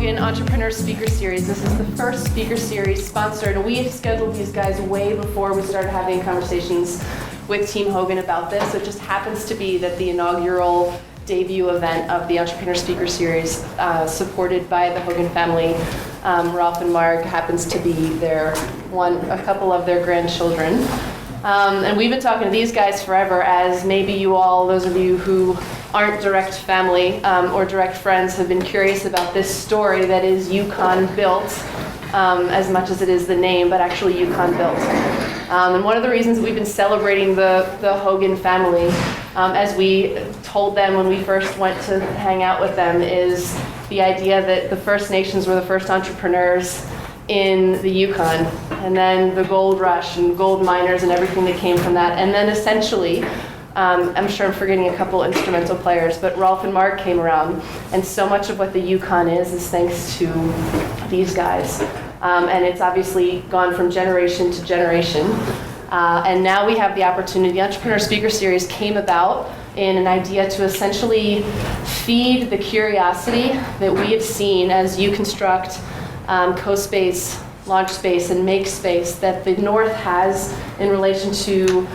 Hougen Entrepreneur Speaker Series. This is the first speaker series sponsored. We scheduled these guys way before we started having conversations with Team Hougen about this. It just happens to be that the inaugural debut event of the Entrepreneur Speaker Series, supported by the Hougen family, Rolf and Marg, happens to be a couple of their grandchildren. And we've been talking to these guys forever, as maybe you all, those of you who aren't direct family or direct friends, have been curious about this story that is Yukon Built, as much as it is the name, but actually Yukon Built. And one of the reasons we've been celebrating the Hougen family, as we told them when we first went to hang out with them, is the idea that the First Nations were the first entrepreneurs in the Yukon, and then the gold rush and gold miners and everything that came from that. And then essentially, I'm sure I'm forgetting a couple instrumental players, but Rolf and Marg came around, and so much of what the Yukon is thanks to these guys. And it's obviously gone from generation to generation. And now we have the opportunity. The Entrepreneur Speaker Series came about in an idea to essentially feed the curiosity that we have seen as you construct co-space, launch space, and make space that the North has in relation to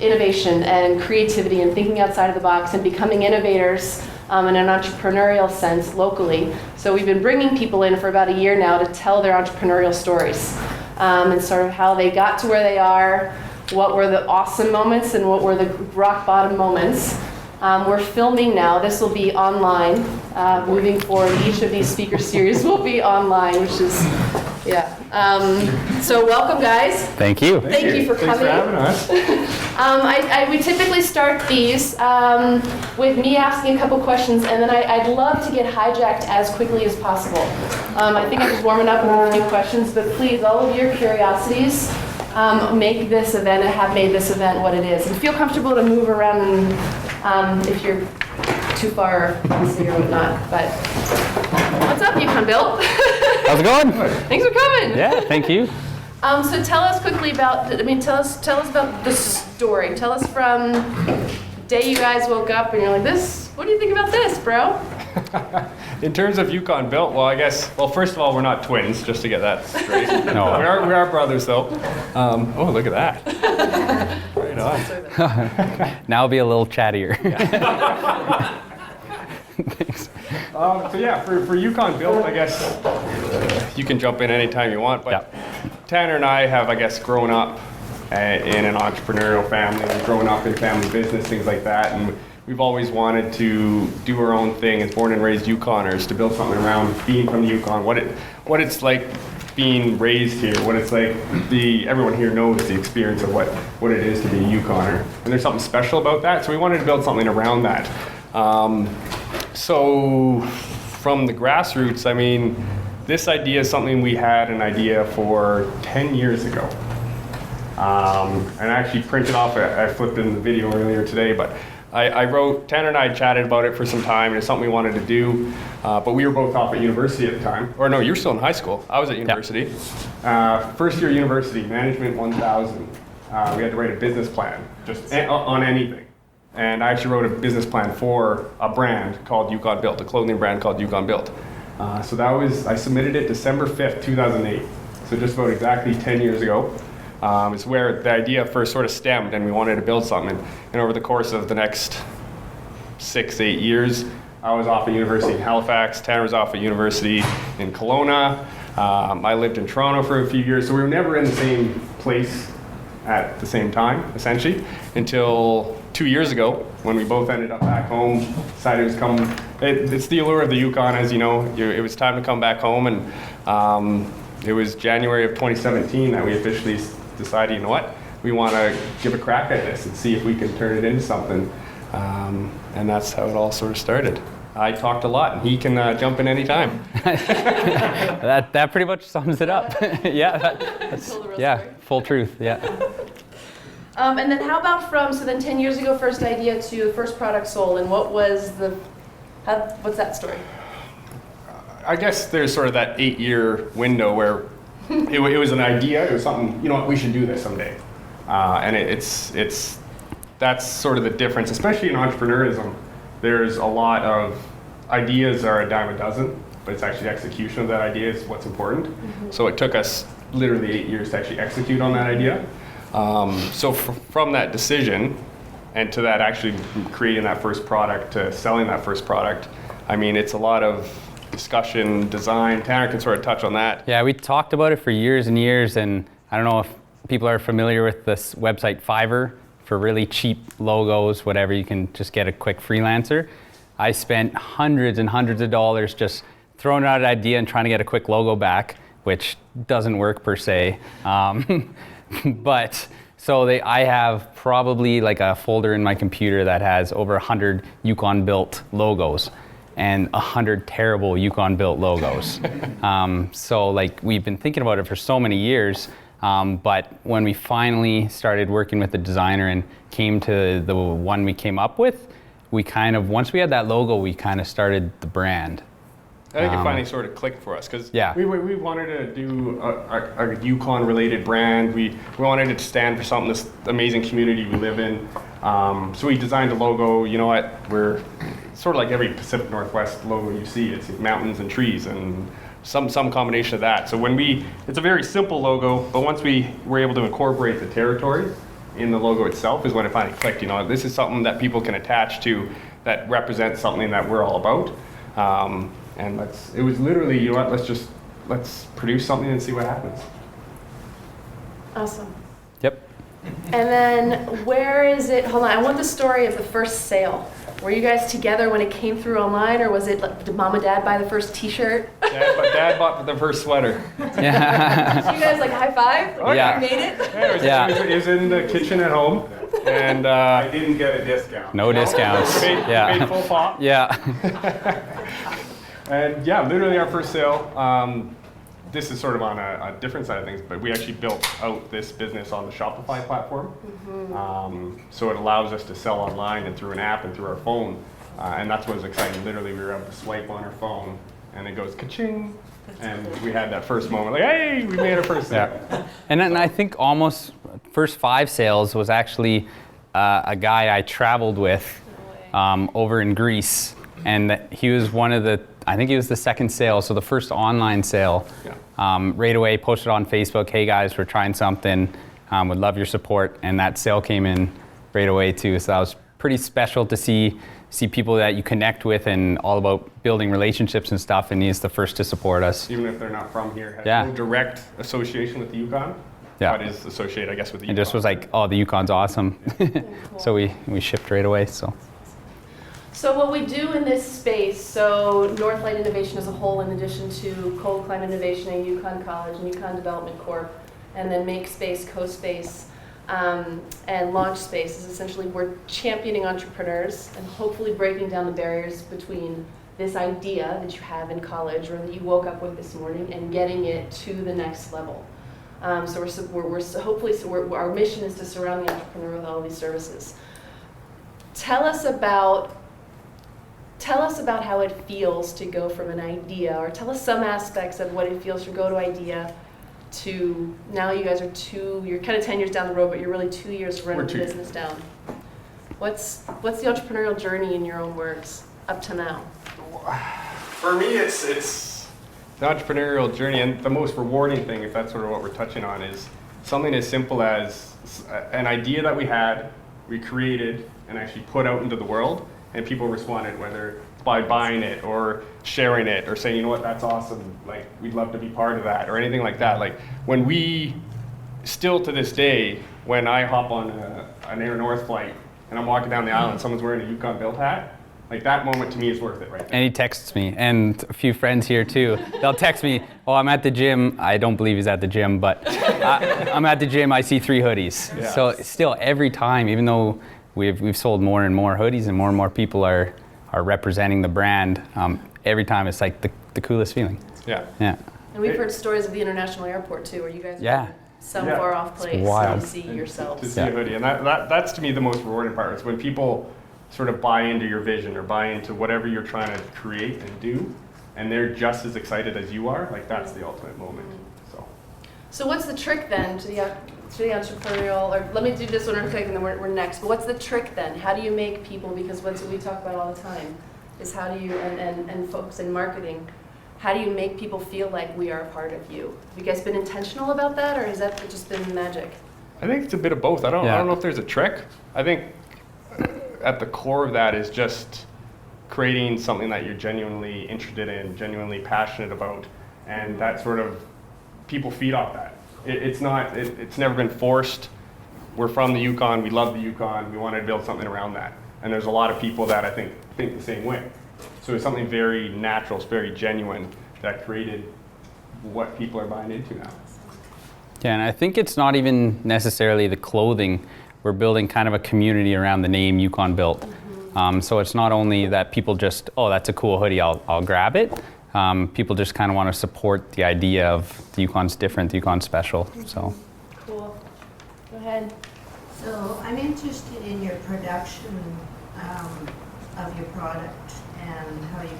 innovation and creativity and thinking outside of the box and becoming innovators in an entrepreneurial sense locally. So we've been bringing people in for about a year now to tell their entrepreneurial stories and sort of how they got to where they are, what were the awesome moments and what were the rock bottom moments. We're filming now. This will be online. Moving forward, each of these speaker series will be online, which is, yeah. So welcome, guys. Thank you. Thank you for coming. Thanks for having us. We typically start these with me asking a couple questions, and then I'd love to get hijacked as quickly as possible. I think I'm just warming up with a few questions, but please, all of your curiosities, make this event, and have made this event what it is. And feel comfortable to move around if you're too far or whatnot. But what's up, Yukon Built? How's it going? Thanks for coming. Yeah, thank you. So tell us quickly about, tell us about the story. Tell us from the day you guys woke up and you're like, what do you think about this, bro? In terms of Yukon Built, well, first of all, we're not twins, just to get that straight. No. We are brothers, though. Oh, look at that. Right on. Now I'll be a little chattier. Thanks. So yeah, for Yukon Built, I guess you can jump in anytime you want, but Yeah. Tanner and I have, grown up in an entrepreneurial family, grown up in family business, things like that, and we've always wanted to do our own thing as born and raised Yukoners, to build something around being from the Yukon, what it's like being raised here, what it's like, everyone here knows the experience of what it is to be a Yukoner, and there's something special about that, so we wanted to build something around that. So from the grassroots, this idea is something we had an idea for 10 years ago. And I actually printed off, I flipped in the video earlier today, but I wrote, Tanner and I chatted about it for some time, and it's something we wanted to do, but we were both off at university at the time. Or no, you were still in high school. I was at university. First year university, Management 1000. We had to write a business plan, just on anything. And I actually wrote a business plan for a brand called Yukon Built, a clothing brand called Yukon Built. So I submitted it December 5th, 2008. So just about exactly 10 years ago. It's where the idea first sort of stemmed, and we wanted to build something. And over the course of the next 6-8 years, I was off at university in Halifax, Tanner was off at university in Kelowna. I lived in Toronto for a few years, so we were never in the same place at the same time, essentially, until 2 years ago, when we both ended up back home, decided it was coming. It's the allure of the Yukon, as you know. It was time to come back home, and it was January of 2017 that we officially decided, you know what, we want to give a crack at this and see if we can turn it into something. And that's how it all sort of started. I talked a lot, and he can jump in anytime. That pretty much sums it up. Yeah, that's full truth. Yeah. And then how about so then 10 years ago, first idea to first product sold, and what's that story? I guess there's sort of that 8-year window where it was an idea, it was something, you know what, we should do this someday. And that's sort of the difference, especially in entrepreneurism. There's a lot of ideas are a dime a dozen, but it's actually execution of that idea is what's important. So it took us literally 8 years to actually execute on that idea. So from that decision and to that actually creating that first product to selling that first product, I mean, it's a lot of discussion, design. Tanner can sort of touch on that. Yeah, we talked about it for years and years, and I don't know if people are familiar with this website Fiverr for really cheap logos, whatever. You can just get a quick freelancer. I spent hundreds and hundreds of dollars just throwing out an idea and trying to get a quick logo back, which doesn't work per se. But so I have probably like a folder in my computer that has over 100 Yukon Built logos and 100 terrible Yukon Built logos. So like we've been thinking about it for so many years, but when we finally started working with the designer and came to the one we came up with, we kind of, once we had that logo, we kind of started the brand. I think it finally sort of clicked for us because Yeah. we wanted to do a Yukon related brand. We wanted it to stand for something, this amazing community we live in. So we designed a logo. You know what? We're sort of like every Pacific Northwest logo you see. It's mountains and trees and some combination of that. So it's a very simple logo, but once we were able to incorporate the territory in the logo itself is when it finally clicked. You know, this is something that people can attach to that represents something that we're all about. And it was literally, you know what, let's produce something and see what happens. Awesome. Yep. And then where is it? Hold on, I want the story of the first sale. Were you guys together when it came through online, or was it like, did mom and dad buy the first T-shirt? Dad bought the first sweater. Yeah. Did you guys like high five? Oh, yeah. You made it? Yeah, it was in the kitchen at home, and I didn't get a discount. No discounts. paid full pop. Yeah. And yeah, literally our first sale. This is sort of on a different side of things, but we actually built out this business on the Shopify platform. So it allows us to sell online and through an app and through our phone. And that's what was exciting. Literally, we were able to swipe on our phone and it goes ka-ching. And we had that first moment, like, hey, we made our first sale. Yeah. And then I think almost first 5 sales was actually a guy I traveled with over in Greece. And he was I think he was the second sale, so the first online sale. Yeah. Right away, posted on Facebook, hey guys, we're trying something, would love your support. And that sale came in right away too. So that was pretty special to see people that you connect with and all about building relationships and stuff, and he's the first to support us. Even if they're not from here, has Yeah. no direct association with the Yukon. Yeah. But is associated, I guess, with the And Yukon. just was like, oh, the Yukon's awesome. So we shipped right away, so. So what we do in this space, so NorthLight Innovation as a whole, in addition to Cold Climate Innovation and Yukon College and Yukon Development Corp, and then Make Space, Co-Space, and Launch Space, is essentially we're championing entrepreneurs and hopefully breaking down the barriers between this idea that you have in college or that you woke up with this morning and getting it to the next level. So our mission is to surround the entrepreneur with all these services. Tell us about how it feels to go from an idea, or tell us some aspects of what it feels to go to idea to now you guys you're kind of 10 years down the road, but you're really 2 years to run the business down. What's the entrepreneurial journey in your own words up to now? For me, it's the entrepreneurial journey, and the most rewarding thing, if that's sort of what we're touching on, is something as simple as an idea that we created and actually put out into the world, and people responded, whether by buying it or sharing it or saying, you know what, that's awesome, like we'd love to be part of that, or anything like that. Like when we, still to this day, when I hop on an Air North flight and I'm walking down the aisle and someone's wearing a Yukon Built hat, like that moment to me is worth it right there. And he texts me, and a few friends here too. They'll text me, oh, I'm at the gym. I don't believe he's at the gym, but I'm at the gym, I see 3 hoodies. Yeah. So still every time, even though we've sold more and more hoodies and more people are representing the brand, every time it's like the coolest feeling. Yeah. Yeah. And we've heard stories of the international airport too, where you guys Yeah. are in some Yeah. far off place wild. to see yourselves. To see Yeah. a hoodie, and that's to me the most rewarding part, is when people sort of buy into your vision or buy into whatever you're trying to create and do, and they're just as excited as you are. Like that's the ultimate moment. So what's the trick then to the entrepreneurial, or let me do this one real quick and then we're next, but what's the trick then? How do you make people, because what we talk about all the time is how do you, and folks in marketing, how do you make people feel like we are a part of you? Have you guys been intentional about that, or has that just been magic? I think it's a bit of both. I don't know if there's a trick. I think at the core of that is just creating something that you're genuinely interested in, genuinely passionate about, and that sort of people feed off that. It's never been forced. We're from the Yukon, we love the Yukon, we wanted to build something around that. And there's a lot of people that I think the same way. So it's something very natural, it's very genuine that created what people are buying into now. Yeah, and I think it's not even necessarily the clothing. We're building kind of a community around the name Yukon Built. So it's not only that people just, oh, that's a cool hoodie, I'll grab it. People just kind of want to support the idea of the Yukon's different, the Yukon's special. So. Cool. Go ahead. So I'm interested in your production of your product and how you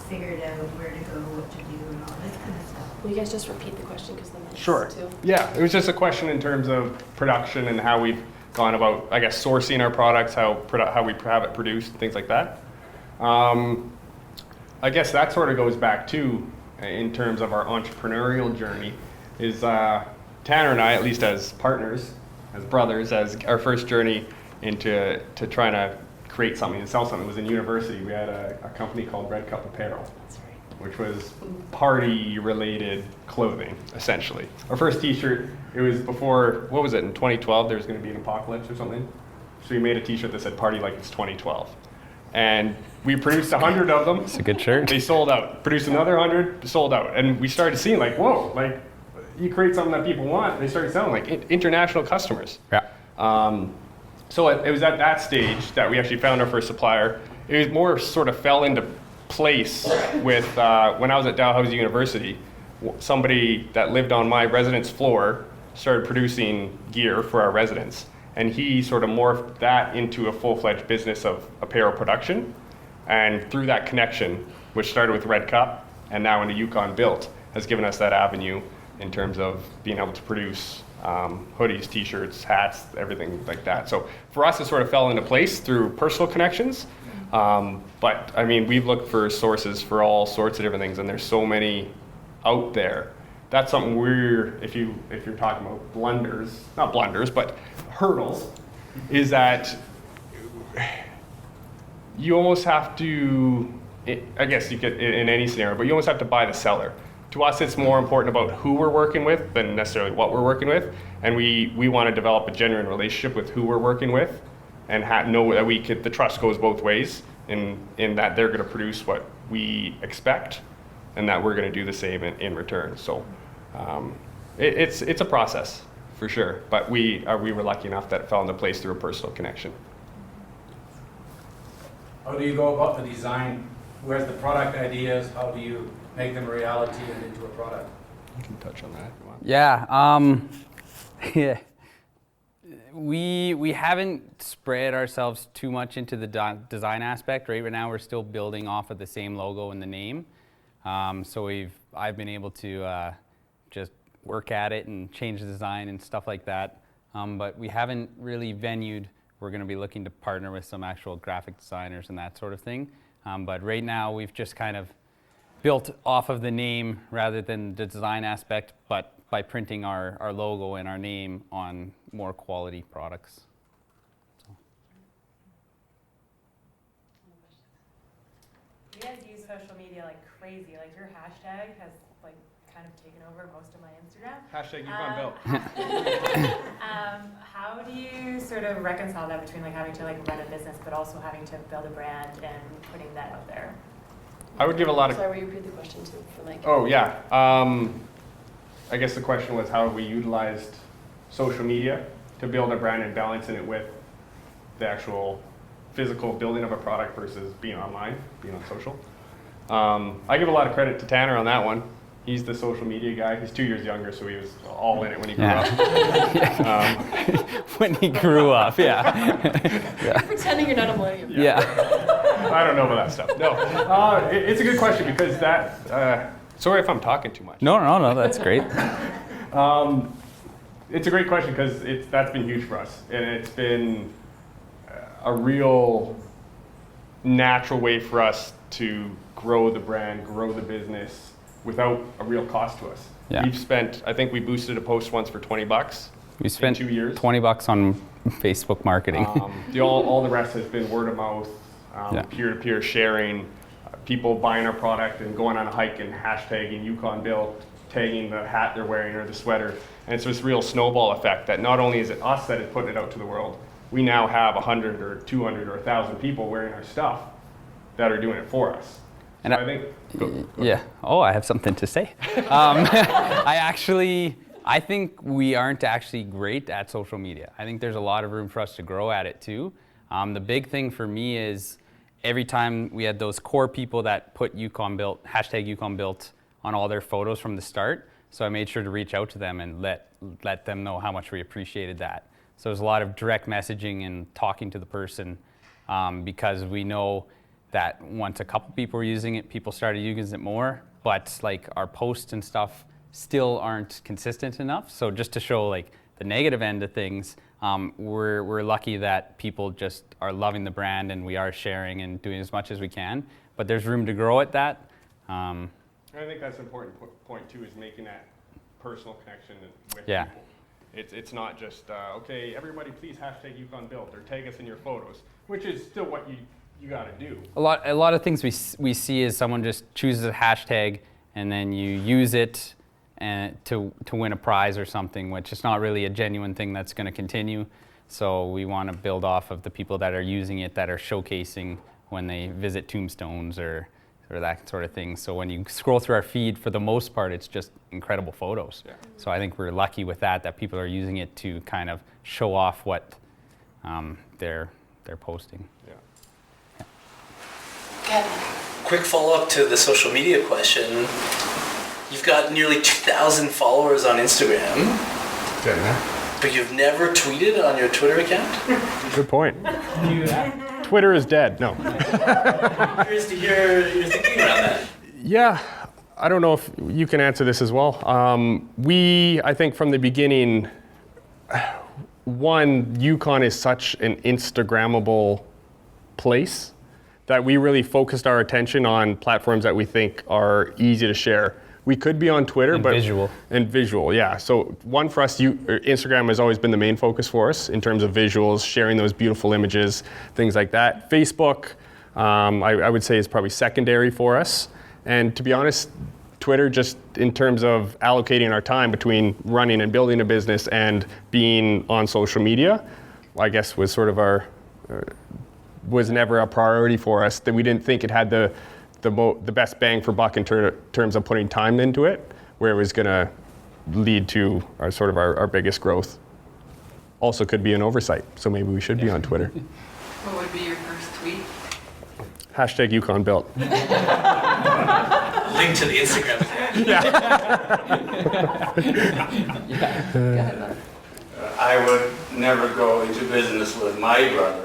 figured out where to go, what to do, and all that kind of stuff. Will you guys just repeat the question because the mic's Sure. too? Yeah, it was just a question in terms of production and how we've gone about, I guess, sourcing our products, how we have it produced, things like that. I guess that sort of goes back to, in terms of our entrepreneurial journey, is Tanner and I, at least as partners, as brothers, as our first journey into trying to create something and sell something was in university. We had a company called Red Cup Apparel, That's right. which was party-related clothing, essentially. Our first t-shirt, it was before, what was it, in 2012, there was going to be an apocalypse or something? So we made a t-shirt that said, "Party like it's 2012." And we produced 100 of them. It's a good shirt. They sold out. Produced another 100, sold out. And we started seeing like, whoa, like you create something that people want, they started selling like international customers. Yeah. So it was at that stage that we actually found our first supplier. It was more sort of fell into place with, when I was at Dalhousie University, somebody that lived on my residence floor started producing gear for our residents. And he sort of morphed that into a full-fledged business of apparel production. And through that connection, which started with Red Cup and now into Yukon Built, has given us that avenue in terms of being able to produce hoodies, t-shirts, hats, everything like that. So for us, it sort of fell into place through personal connections. But I mean, we've looked for sources for all sorts of different things, and there's so many out there. That's something if you're talking about blunders, not blunders, but hurdles, is that you almost have to, I guess you could in any scenario, but you almost have to buy the seller. To us, it's more important about who we're working with than necessarily what we're working with. And we want to develop a genuine relationship with who we're working with and know that the trust goes both ways in that they're going to produce what we expect and that we're going to do the same in return. So it's a process for sure, but we were lucky enough that it fell into place through a personal connection. How do you go about the design? Who has the product ideas? How do you make them a reality and into a product? You can touch on that if you want. Yeah. Yeah. We haven't spread ourselves too much into the design aspect. Right now, we're still building off of the same logo and the name. So I've been able to just work at it and change the design and stuff like that. But we haven't really venued. We're going to be looking to partner with some actual graphic designers and that sort of thing. But right now, we've just kind of built off of the name rather than the design aspect, but by printing our logo and our name on more quality products. So. You guys use social media like crazy. Like your hashtag has like kind of taken over most of my Instagram. Hashtag Yukon Built. How do you sort of reconcile that between like having to like run a business but also having to build a brand and putting that out there? I would give a lot of. Sorry, will you repeat the question too for Mike? Oh yeah. I guess the question was how have we utilized social media to build a brand and balancing it with the actual physical building of a product versus being online, being on social. I give a lot of credit to Tanner on that one. He's the social media guy. He's 2 years younger, so he was all in it when he grew up. When he grew up, yeah. You're pretending you're not a millennial. Yeah. I don't know about that stuff. No, it's a good question because that. Sorry if I'm talking too much. No, that's great. It's a great question because that's been huge for us, and it's been a real natural way for us to grow the brand, grow the business, without a real cost to us. Yeah. We've spent, I think we boosted a post once for $20. We spent 2 years. $20 on Facebook marketing. All the rest has been word of mouth, Yeah. peer-to-peer sharing, people buying our product and going on a hike and hashtagging Yukon Built, tagging the hat they're wearing or the sweater. And it's this real snowball effect that not only is it us that is putting it out to the world, we now have 100 or 200 or 1,000 people wearing our stuff that are doing it for us. And So I think, go Yeah. Oh, I have something to say. I think we aren't actually great at social media. I think there's a lot of room for us to grow at it too. The big thing for me is every time we had those core people that put Yukon Built, hashtag Yukon Built on all their photos from the start. So I made sure to reach out to them and let them know how much we appreciated that. So there's a lot of direct messaging and talking to the person because we know that once a couple people were using it, people started using it more, but like our posts and stuff still aren't consistent enough. So just to show like the negative end of things, we're lucky that people just are loving the brand and we are sharing and doing as much as we can, but there's room to grow at that. I think that's an important point too, is making that personal connection with Yeah. people. It's not just, okay, everybody please hashtag Yukon Built or tag us in your photos, which is still what you got to do. A lot of things we see is someone just chooses a hashtag and then you use it and to win a prize or something, which is not really a genuine thing that's going to continue. So we want to build off of the people that are using it, that are showcasing when they visit tombstones or that sort of thing. So when you scroll through our feed, for the most part, it's just incredible photos. Yeah. So I think we're lucky with that people are using it to kind of show off what they're posting. Yeah. Quick follow-up to the social media question. You've got nearly 2,000 followers on Instagram, but you've never tweeted on your Twitter account? Good point. Twitter is dead. No. Curious to hear your thinking around that. Yeah, I don't know if you can answer this as well. I think from the beginning, Yukon is such an Instagrammable place that we really focused our attention on platforms that we think are easy to share. We could be on Twitter, but visual, yeah. So one for us, Instagram has always been the main focus for us in terms of visuals, sharing those beautiful images, things like that. Facebook, I would say, is probably secondary for us. And to be honest, Twitter, just in terms of allocating our time between running and building a business and being on social media, I guess was sort of was never a priority for us. That we didn't think it had the best bang for buck in terms of putting time into it, where it was going to lead to our biggest growth. Also could be an oversight, so maybe we should be on Twitter. What would be your first tweet? Hashtag Yukon Built. Link to the Instagram account. I would never go into business with my brother.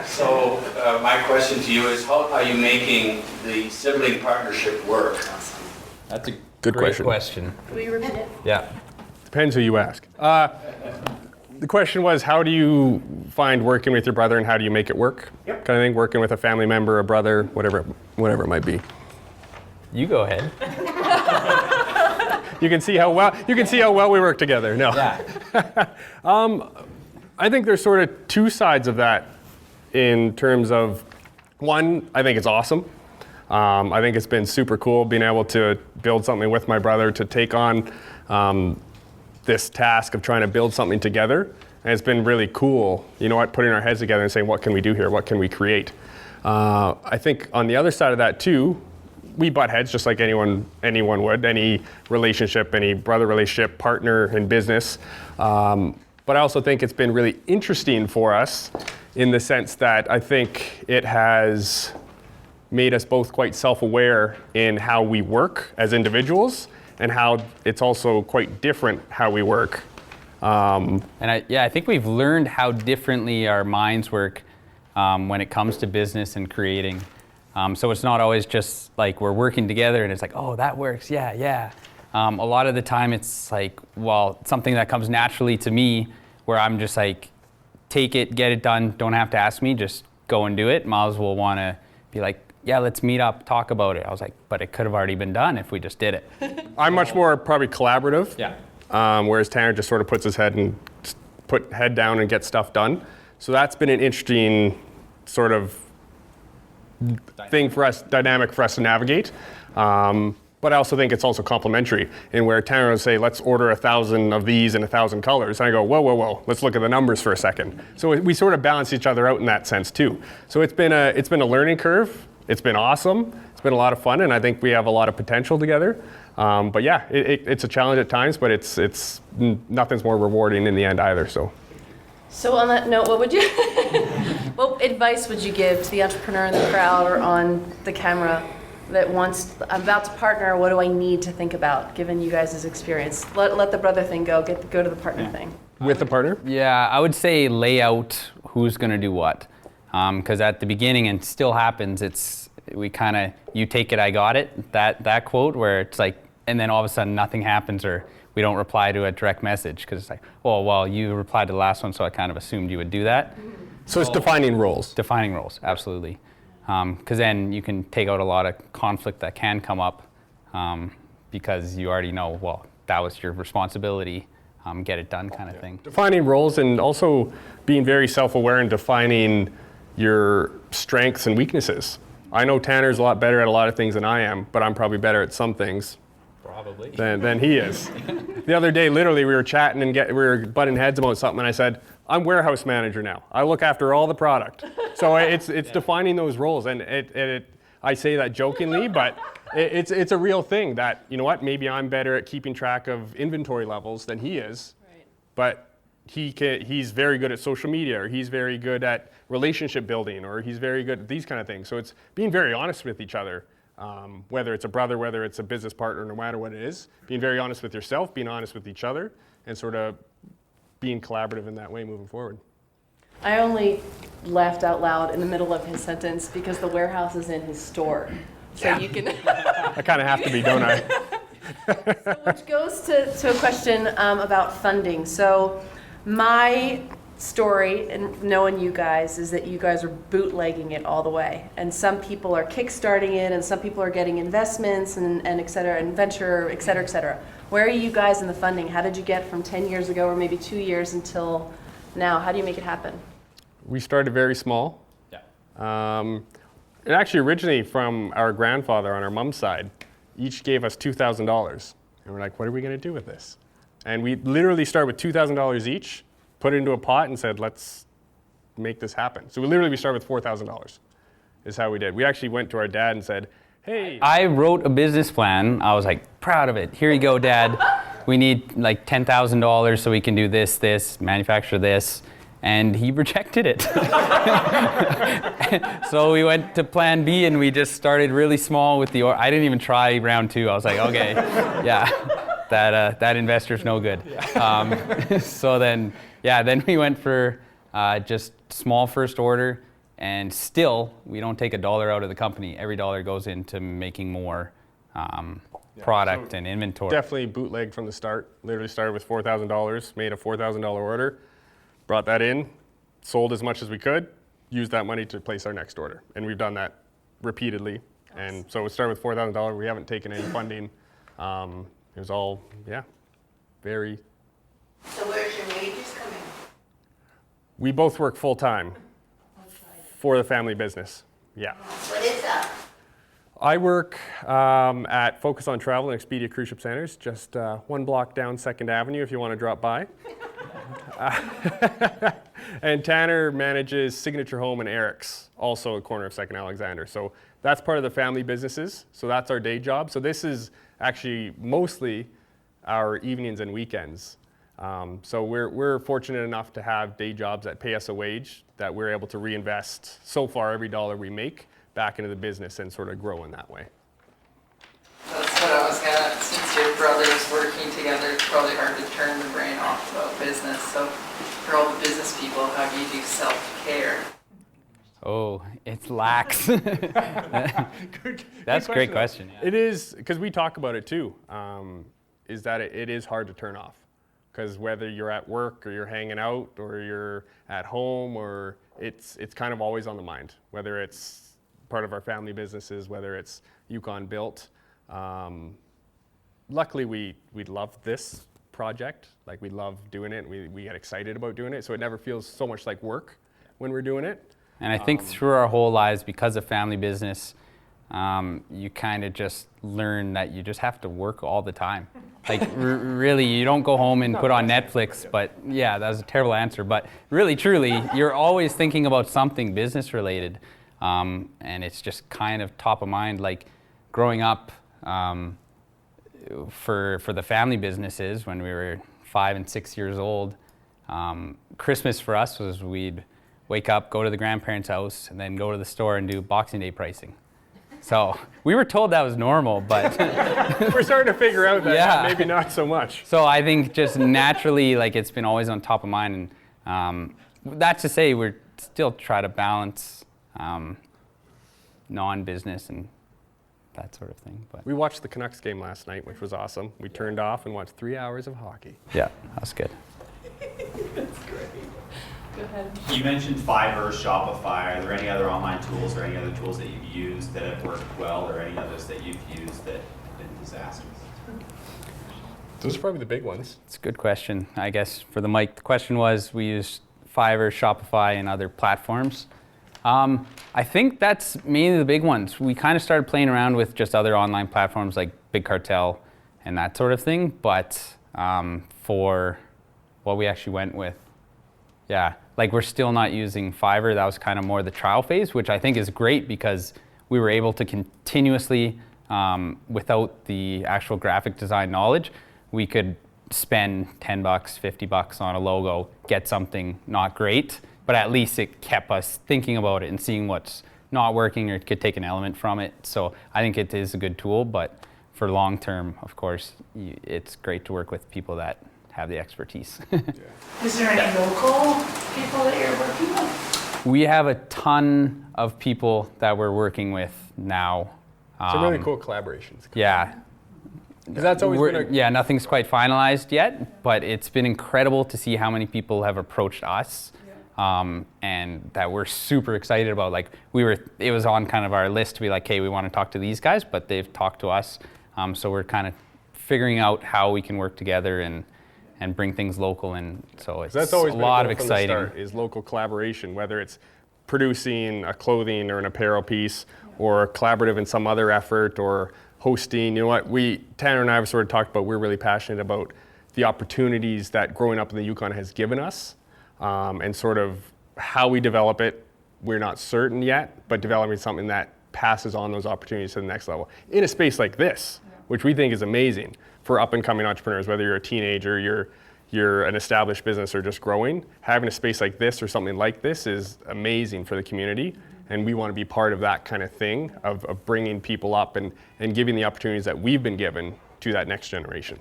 So my question to you is, how are you making the sibling partnership work? That's a Good great question. Will you repeat it? Yeah. Depends who you ask. The question was, how do you find working with your brother and how do you make it work? Yep. Kind of thing, working with a family member, a brother, whatever it might be. You go ahead. You can see how well we work together. No. Yeah. I think there's sort of two sides of that in terms of, one, I think it's awesome. I think it's been super cool being able to build something with my brother, to take on this task of trying to build something together. And it's been really cool, putting our heads together and saying, what can we do here? What can we create? I think on the other side of that too, we butt heads just like anyone would, any relationship, any brother relationship, partner in business. But I also think it's been really interesting for us in the sense that I think it has made us both quite self-aware in how we work as individuals and how it's also quite different how we work. And I think we've learned how differently our minds work when it comes to business and creating. So it's not always just like we're working together and it's like, oh, that works, yeah. A lot of the time it's like, well, something that comes naturally to me where I'm just like, take it, get it done, don't have to ask me, just go and do it. Miles will want to be like, yeah, let's meet up, talk about it. I was like, but it could have already been done if we just did it. I'm much more probably collaborative. Yeah. Whereas Tanner just sort of puts his head down and gets stuff done. So that's been an interesting sort of dynamic for us to navigate. But I also think it's also complementary in where Tanner will say, let's order 1,000 of these in 1,000 colors. And I go, whoa, let's look at the numbers for a second. So we sort of balance each other out in that sense too. So it's been a learning curve. It's been awesome. It's been a lot of fun, and I think we have a lot of potential together. But yeah, it's a challenge at times, but it's nothing's more rewarding in the end either. So on that note, what advice would you give to the entrepreneur in the crowd or on the camera that wants, I'm about to partner, what do I need to think about, given you guys' experience? Let the brother thing go to the partner thing. With the partner? Yeah, I would say lay out who's going to do what. Because at the beginning, and still happens, you take it, I got it, that quote where it's like, and then all of a sudden nothing happens, or we don't reply to a direct message because it's like, oh, well, you replied to the last one, so I kind of assumed you would do that. So it's defining roles. Defining roles, absolutely. Because then you can take out a lot of conflict that can come up because you already know, well, that was your responsibility, get it done kind of thing. Defining roles and also being very self-aware and defining your strengths and weaknesses. I know Tanner's a lot better at a lot of things than I am, but I'm probably better at some things Probably. than he is. The other day, literally, we were chatting and we were butting heads about something, and I said, I'm warehouse manager now. I look after all the product. So it's defining those roles, and I say that jokingly, but it's a real thing that, you know what, maybe I'm better at keeping track of inventory levels than he is, Right. but he's very good at social media, or he's very good at relationship building, or he's very good at these kind of things. So it's being very honest with each other, whether it's a brother, whether it's a business partner, no matter what it is, being very honest with yourself, being honest with each other, and sort of being collaborative in that way moving forward. I only laughed out loud in the middle of his sentence because the warehouse is in his store. So Yeah. you can. I kind of have to be, don't I? So which goes to a question about funding. So my story, and knowing you guys, is that you guys are bootlegging it all the way. And some people are kickstarting it, and some people are getting investments and et cetera, and venture, et cetera, et cetera. Where are you guys in the funding? How did you get from 10 years ago, or maybe 2 years until now? How do you make it happen? We started very small. Yeah. It actually originated from our grandfather on our mom's side. Each gave us $2,000. And we're like, what are we going to do with this? And we literally started with $2,000 each, put it into a pot, and said, let's make this happen. So we started with $4,000 is how we did. We actually went to our dad and said, hey. I wrote a business plan. I was like, proud of it. Here you go, Dad. We need like $10,000 so we can do this, manufacture this. And he rejected it. So we went to plan B, and we just started really small with I didn't even try round 2. I was like, okay, yeah, that investor's no good. So then we went for just small first order, and still we don't take $1 out of the company. Every dollar goes into making more product and inventory. Definitely bootlegged from the start. Literally started with $4,000, made a $4,000 order, brought that in, sold as much as we could, used that money to place our next order. And we've done that repeatedly. And so we started with $4,000. We haven't taken any funding. It was all, very. So where's your wages coming? We both work full-time for the family business. Yeah. What is that? I work at Focus on Travel and Expedia Cruise Ship Centers, just 1 block down 2nd Avenue if you want to drop by. And Tanner manages Signature Home and Eric's, also a corner of 2nd Alexander. So that's part of the family businesses. So that's our day job. So this is actually mostly our evenings and weekends. So we're fortunate enough to have day jobs that pay us a wage that we're able to reinvest so far every dollar we make back into the business and sort of grow in that way. That's what I was gonna, since your brothers working together, it's probably hard to turn the brain off about business. So for all the business people, how do you do self-care? Oh, it's lax. That's a great question. Yeah. It is, because we talk about it too, is that it is hard to turn off. Because whether you're at work or you're hanging out or you're at home, or it's kind of always on the mind. Whether it's part of our family businesses, whether it's Yukon Built. Luckily, we love this project. Like, we love doing it. We get excited about doing it, so it never feels so much like work when we're doing it. And I think through our whole lives, because of family business, you kind of just learn that you just have to work all the time. Like, really, you don't go home and put on Netflix, but yeah, that was a terrible answer. But really, truly, you're always thinking about something business related. And it's just kind of top of mind. Like, growing up, for the family businesses, when we were 5 and 6 years old, Christmas for us was we'd wake up, go to the grandparents' house, and then go to the store and do Boxing Day pricing. So we were told that was normal, but we're starting to figure out that yeah. Maybe not so much. So I think just naturally, like, it's been always on top of mind, and that's to say we're still try to balance non-business and that sort of thing. But we watched the Canucks game last night, which was awesome. We turned off and watched 3 hours of hockey. Yeah, that's good. That's great. Go ahead. You mentioned Fiverr, Shopify. Are there any other online tools or any other tools that you've used that have worked well, or any others that you've used that have been disasters? Those are probably the big ones. It's a good question. I guess for the mic, the question was, we use Fiverr, Shopify, and other platforms. I think that's mainly the big ones. We kind of started playing around with just other online platforms like Big Cartel and that sort of thing, but for what we actually went with, yeah, like, we're still not using Fiverr. That was kind of more the trial phase, which I think is great because we were able to continuously, without the actual graphic design knowledge, we could spend $10, $50 on a logo, get something not great, but at least it kept us thinking about it and seeing what's not working, or could take an element from it. So I think it is a good tool, but for long term, of course, it's great to work with people that have the expertise. Is there any local people that you're working with? We have a ton of people that we're working with now. Some really cool collaborations. Yeah. Because that's always been yeah, nothing's quite finalized yet, but it's been incredible to see how many people have approached us, and that we're super excited about. Like, it was on kind of our list to be like, hey, we want to talk to these guys, but they've talked to us. So we're kind of figuring out how we can work together and bring things local, and so it's that's always a lot of from the exciting. start, is local collaboration, whether it's producing a clothing or an apparel piece, or collaborative in some other effort, or hosting. You know what, Tanner and I have sort of talked about, we're really passionate about the opportunities that growing up in the Yukon has given us, and sort of how we develop it, we're not certain yet, but developing something that passes on those opportunities to the next level in a space like this, which we think is amazing for up-and-coming entrepreneurs, whether you're a teenager, you're an established business, or just growing. Having a space like this or something like this is amazing for the community, and we want to be part of that kind of thing, of bringing people up and giving the opportunities that we've been given to that next generation.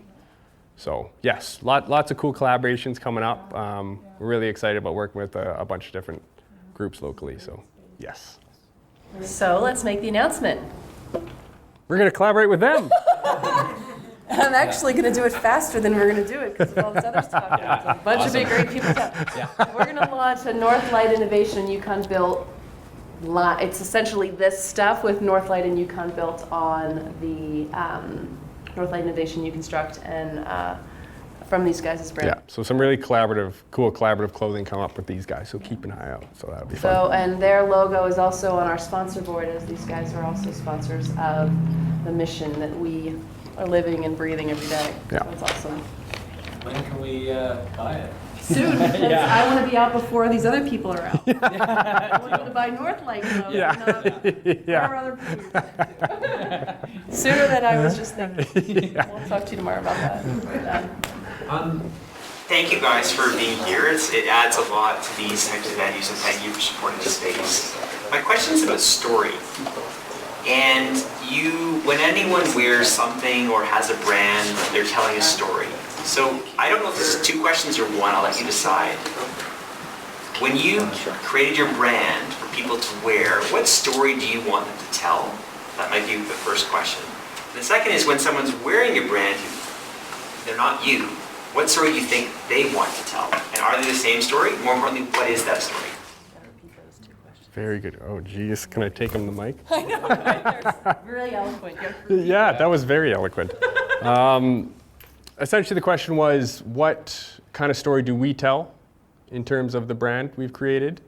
So yes, lots of cool collaborations coming up. We're really excited about working with a bunch of different groups locally, so yes. So let's make the announcement. We're going to collaborate with them. I'm actually going to do it faster than we're going to do it because of all this other stuff. A bunch of big, great people. We're going to launch a NorthLight Innovation and Yukon Built. It's essentially this stuff with NorthLight and Yukon Built on the NorthLight Innovation, You Construct, and from these guys' brand. Yeah, so some really cool collaborative clothing come up with these guys, so keep an eye out. So that'll be fun. So, and their logo is also on our sponsor board, as these guys are also sponsors of the mission that we are living and breathing every day. Yeah. So it's awesome. When can we buy it? Soon, because I want to be out before these other people are out. I want them to buy NorthLight clothes, not our other people. Sooner than I was just thinking. We'll talk to you tomorrow about that. Thank you guys for being here. It adds a lot to these types of venues, and thank you for supporting the space. My question is about story. And when anyone wears something or has a brand, they're telling a story. So I don't know if this is two questions or one, I'll let you decide. When you created your brand for people to wear, what story do you want them to tell? That might be the first question. And the second is, when someone's wearing your brand, they're not you, what story do you think they want to tell? And are they the same story? More importantly, what is that story? Very good. Oh, geez. Can I take him the mic? I know, right? They're really eloquent. Yeah, that was very eloquent. Essentially, the question was, what kind of story do we tell in terms of the brand we've created?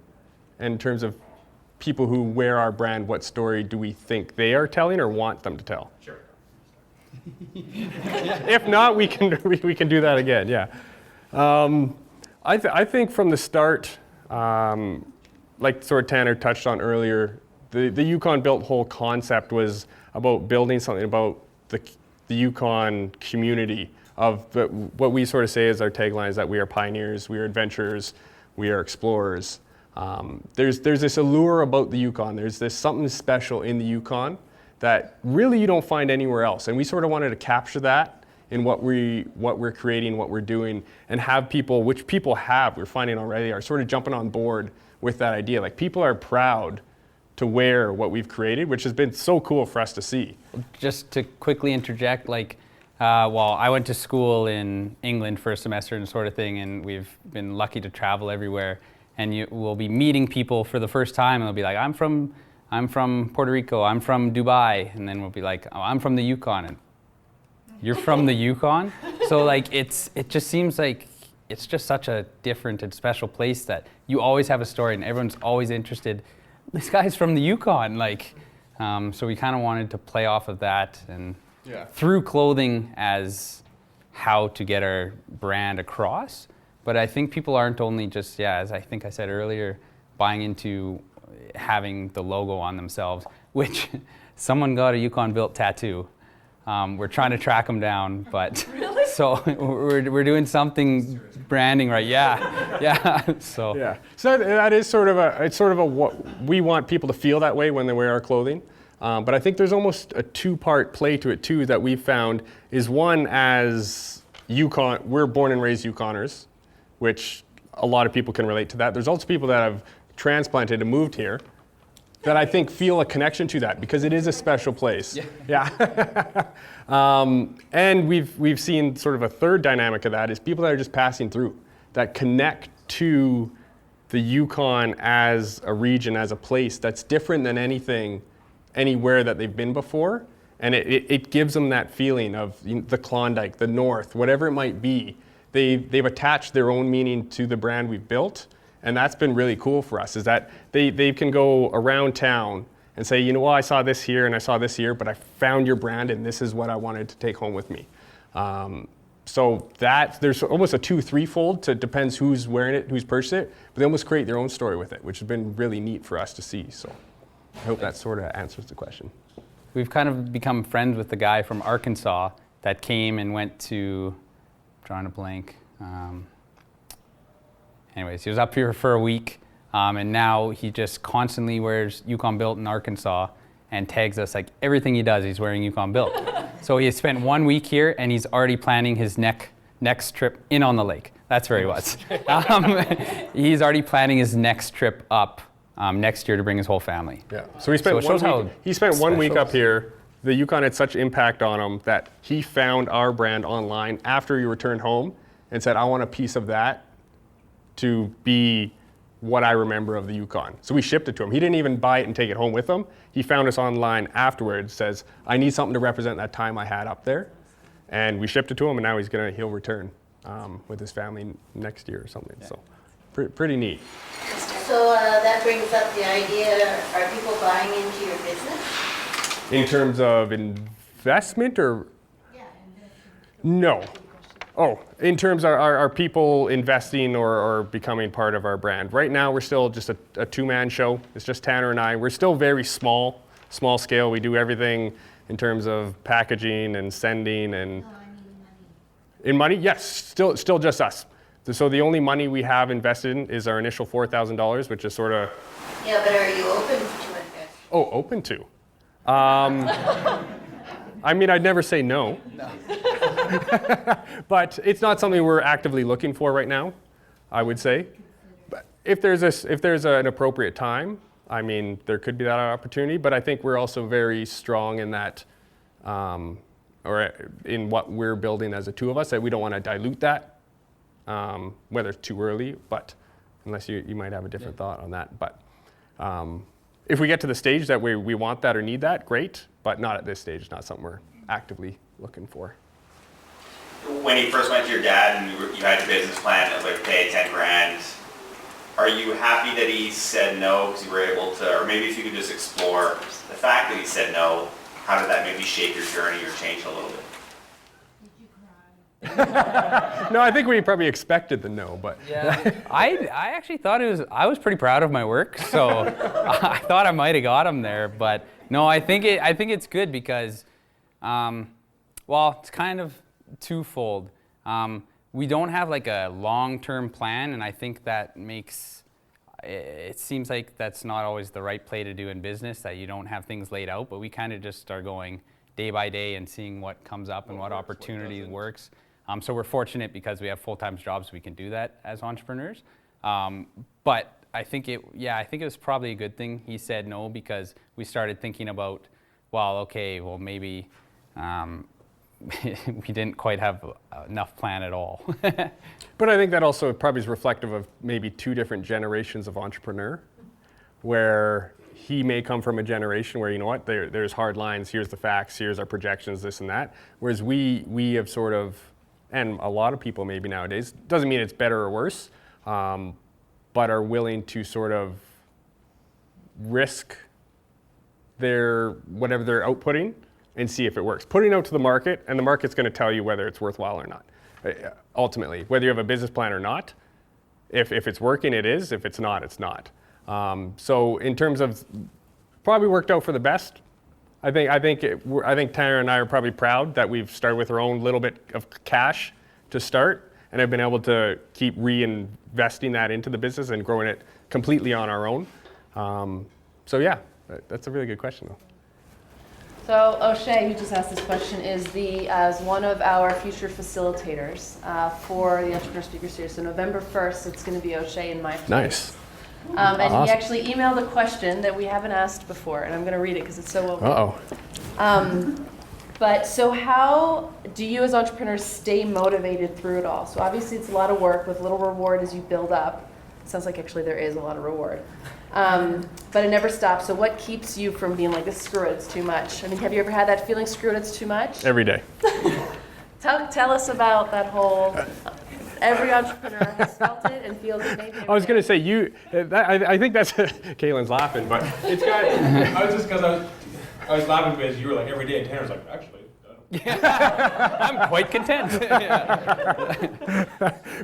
And in terms of people who wear our brand, what story do we think they are telling or want them to tell? Sure. If not, we can do that again, yeah. I think from the start, like sort of Tanner touched on earlier, the Yukon Built whole concept was about building something about the Yukon community of what we sort of say is our tagline is that we are pioneers, we are adventurers, we are explorers. There's this allure about the Yukon. There's this something special in the Yukon that really you don't find anywhere else. And we sort of wanted to capture that in what we're creating, what we're doing, and have people, which people have, we're finding already, are sort of jumping on board with that idea. Like people are proud to wear what we've created, which has been so cool for us to see. Just to quickly interject, like, well, I went to school in England for a semester and sort of thing, and we've been lucky to travel everywhere. And you will be meeting people for the first time, and they'll be like, I'm from Puerto Rico, I'm from Dubai, and then we'll be like, oh, I'm from the Yukon, and you're from the Yukon? So like, it just seems like it's just such a different and special place that you always have a story, and everyone's always interested. This guy's from the Yukon, like, so we kind of wanted to play off of that, and through clothing as how to get our brand across. But I think people aren't only just, as I think I said earlier, buying into having the logo on themselves, which someone got a Yukon Built tattoo. We're trying to track them down, but Really? So we're doing something branding right. So that is sort of a what we want people to feel that way when they wear our clothing. But I think there's almost a two-part play to it too that we've found is one as Yukon, we're born and raised Yukoners, which a lot of people can relate to that. There's also people that have transplanted and moved here that I think feel a connection to that because it is a special place. And we've seen sort of a third dynamic of that is people that are just passing through that connect to the Yukon as a region, as a place that's different than anywhere that they've been before. And it gives them that feeling of the Klondike, the North, whatever it might be. They've attached their own meaning to the brand we've built, and that's been really cool for us, is that they can go around town and say, well, I saw this here and I saw this here, but I found your brand and this is what I wanted to take home with me. So that there's almost a 2-3-fold, it depends who's wearing it, who's purchased it, but they almost create their own story with it, which has been really neat for us to see. So I hope that sort of answers the question. We've kind of become friends with the guy from Arkansas that came and went to, drawing a blank. Anyways, he was up here for a week, and now he just constantly wears Yukon Built in Arkansas and tags us like everything he does, he's wearing Yukon Built. So he has spent 1 week here, and he's already planning his next trip in on the lake. That's where he was. He's already planning his next trip up next year to bring his whole family. Yeah. So he spent 1 week up here. The Yukon had such impact on him that he found our brand online after he returned home and said, I want a piece of that to be what I remember of the Yukon. So we shipped it to him. He didn't even buy it and take it home with him. He found us online afterwards, says, I need something to represent that time I had up there. And we shipped it to him, and now he'll return with his family next year or something. Yeah. So pretty neat. So that brings up the idea, are people buying into your business? In terms of investment or? Yeah, investment. No. Oh, in terms of are people investing or becoming part of our brand? Right now, we're still just a two-man show. It's just Tanner and I. We're still very small scale. We do everything in terms of packaging and sending and. No, I mean money. In money, yes, still just us. So the only money we have invested in is our initial $4,000, which is sort of. Yeah, but are you open to invest? Oh, open to. I mean, I'd never say no. But it's not something we're actively looking for right now, I would say. But if there's an appropriate time, I mean, there could be that opportunity. But I think we're also very strong in that, or in what we're building as the two of us, that we don't want to dilute that, whether it's too early, but unless you might have a different thought on that. But if we get to the stage that we want that or need that, great, but not at this stage, not something we're actively looking for. When you first went to your dad and you had your business plan, it was like, okay, 10 grand. Are you happy that he said no because you were able to, or maybe if you could just explore the fact that he said no, how did that maybe shape your journey or change it a little bit? No, I think we probably expected the no, but. Yeah, I actually thought I was pretty proud of my work, so I thought I might have got him there, but no, I think it's good because, well, it's kind of twofold. We don't have like a long-term plan, and I think that makes, it seems like that's not always the right play to do in business, that you don't have things laid out, but we kind of just are going day by day and seeing what comes up and what opportunity works. So we're fortunate because we have full-time jobs, we can do that as entrepreneurs. But I think it was probably a good thing he said no, because we started thinking about, well, okay, well maybe we didn't quite have enough plan at all. But I think that also probably is reflective of maybe two different generations of entrepreneur, where he may come from a generation where, you know what, there's hard lines, here's the facts, here's our projections, this and that. Whereas we have sort of, and a lot of people maybe nowadays, doesn't mean it's better or worse, but are willing to sort of risk whatever they're outputting and see if it works. Putting it out to the market, and the market's going to tell you whether it's worthwhile or not. Ultimately, whether you have a business plan or not, if it's working, it is. If it's not, it's not. So in terms of, probably worked out for the best. I think Tanner and I are probably proud that we've started with our own little bit of cash to start, and have been able to keep reinvesting that into the business and growing it completely on our own. So yeah, that's a really good question though. So O'Shea, who just asked this question, is as one of our future facilitators for the Entrepreneur Speaker Series. So November 1st, it's going to be O'Shea in my place. Nice. And Awesome. he actually emailed a question that we haven't asked before, and I'm going to read it because it's so well written. But so how do you as entrepreneurs stay motivated through it all? So obviously it's a lot of work with little reward as you build up. It sounds like actually there is a lot of reward. But it never stops. So what keeps you from being like, screw it, it's too much? I mean, have you ever had that feeling, screw it, it's too much? Every day. Tell us about that whole, every entrepreneur has felt it and feels it maybe. I was going to say, I think that's, Kaylin's laughing, but it's got, I was just because I was laughing because you were like every day, and Tanner's like, actually. I'm quite content.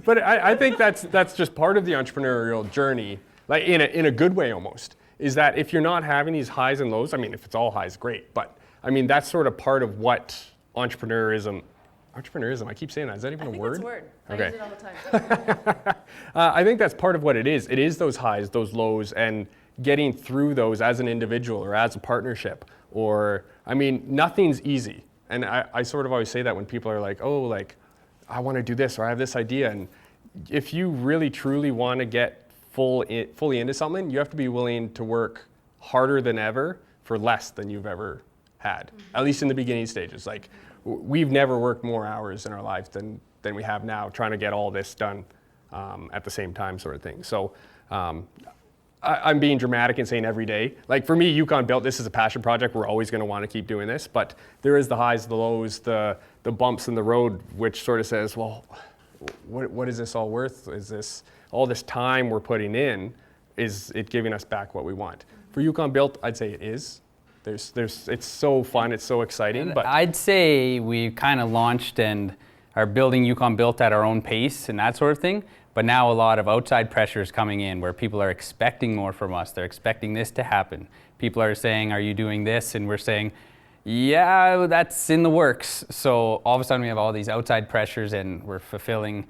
But I think that's just part of the entrepreneurial journey, like in a good way almost, is that if you're not having these highs and lows, I mean, if it's all highs, great, but I mean, that's sort of part of what entrepreneurism, I keep saying that, is that even a word? It's a word. Okay. I use it all the time. I think that's part of what it is. It is those highs, those lows, and getting through those as an individual or as a partnership, or, I mean, nothing's easy. And I sort of always say that when people are like, oh, like, I want to do this, or I have this idea. And if you really, truly want to get fully into something, you have to be willing to work harder than ever for less than you've ever had, at least in the beginning stages. Like, we've never worked more hours in our lives than we have now, trying to get all this done at the same time, sort of thing. So I'm being dramatic and saying every day. Like for me, Yukon Built, this is a passion project. We're always going to want to keep doing this, but there is the highs, the lows, the bumps in the road, which sort of says, well, what is this all worth? Is this all this time we're putting in? Is it giving us back what we want? For Yukon Built, I'd say it is. It's so fun, it's so exciting. And but I'd say we kind of launched and are building Yukon Built at our own pace and that sort of thing. But now a lot of outside pressure is coming in where people are expecting more from us. They're expecting this to happen. People are saying, are you doing this? And we're saying, yeah, that's in the works. So all of a sudden we have all these outside pressures and we're fulfilling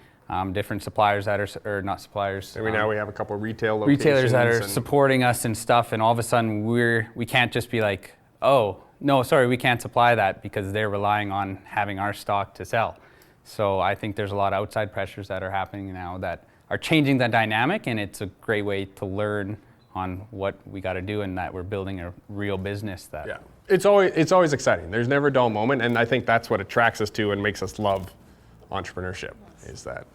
different suppliers that are, or not suppliers. Now we have a couple of retail locations. Retailers that are supporting us and stuff. And all of a sudden we can't just be like, oh, no, sorry, we can't supply that because they're relying on having our stock to sell. So I think there's a lot of outside pressures that are happening now that are changing the dynamic, and it's a great way to learn on what we got to do and that we're building a real business. That yeah, it's always exciting. There's never a dull moment, and I think that's what attracts us to and makes us love entrepreneurship. Is that?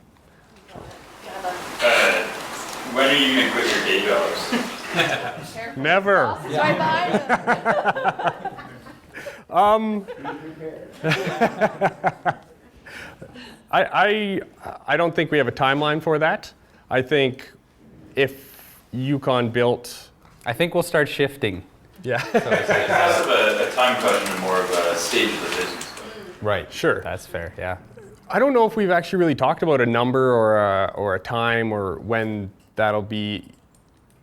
When are you going to quit your day jobs? Never. Boss is right behind him. I don't think we have a timeline for that. I think if Yukon Built, I think we'll start shifting. yeah, It's less of a time question and more of a stage of the business. right, sure. That's fair, yeah. I don't know if we've actually really talked about a number or a time or when that'll be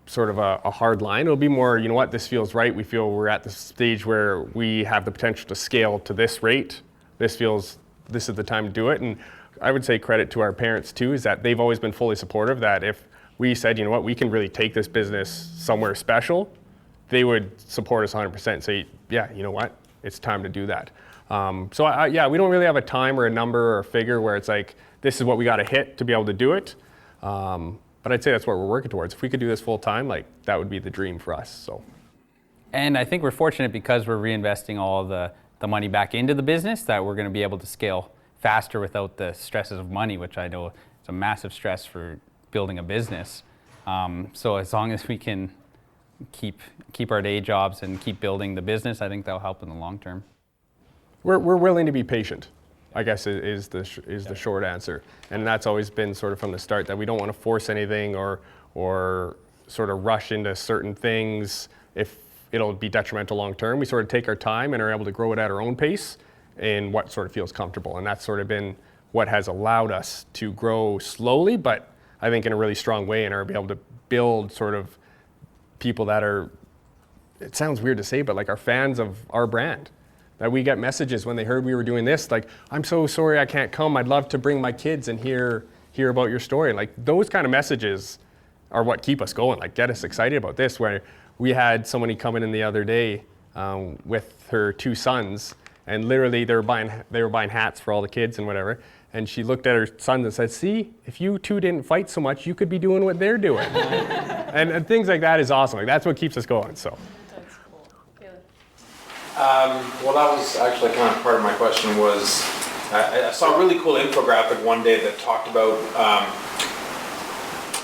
sort of a hard line. It'll be more, you know what, this feels right. We feel we're at the stage where we have the potential to scale to this rate. This is the time to do it. And I would say credit to our parents too, is that they've always been fully supportive that if we said, you know what, we can really take this business somewhere special, they would support us 100% and say, yeah, you know what, it's time to do that. Yeah, we don't really have a time or a number or a figure where it's like, this is what we got to hit to be able to do it. But I'd say that's what we're working towards. If we could do this full time, like that would be the dream for us. So. And I think we're fortunate because we're reinvesting all the money back into the business that we're going to be able to scale faster without the stresses of money, which I know is a massive stress for building a business. So as long as we can keep our day jobs and keep building the business, I think that'll help in the long term. We're willing to be patient, I guess is the short answer. And that's always been sort of from the start that we don't want to force anything or sort of rush into certain things if it'll be detrimental long term. We sort of take our time and are able to grow it at our own pace in what sort of feels comfortable. And that's sort of been what has allowed us to grow slowly, but I think in a really strong way, and are able to build sort of people that are, it sounds weird to say, but like are fans of our brand. That we get messages when they heard we were doing this, like, I'm so sorry I can't come. I'd love to bring my kids and hear about your story. Like those kind of messages are what keep us going, like get us excited about this. Where we had somebody come in the other day with her 2 sons, and literally they were buying hats for all the kids and whatever. And she looked at her sons and said, see, if you 2 didn't fight so much, you could be doing what they're doing. and things like that is awesome. Like that's what keeps us going, so. That's cool. Caleb. Well, that was actually kind of part of my question was, I saw a really cool infographic one day that talked about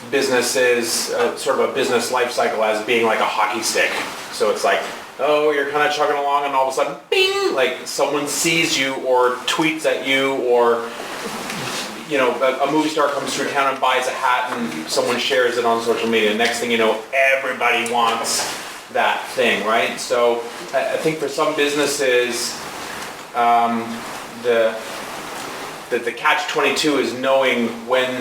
businesses, sort of a business life cycle as being like a hockey stick. So it's like, oh, you're kind of chugging along and all of a sudden, bing, like someone sees you or tweets at you, or you know, a movie star comes through town and buys a hat and someone shares it on social media. Next thing you know, everybody wants that thing, right? So I think for some businesses, the catch-22 is knowing when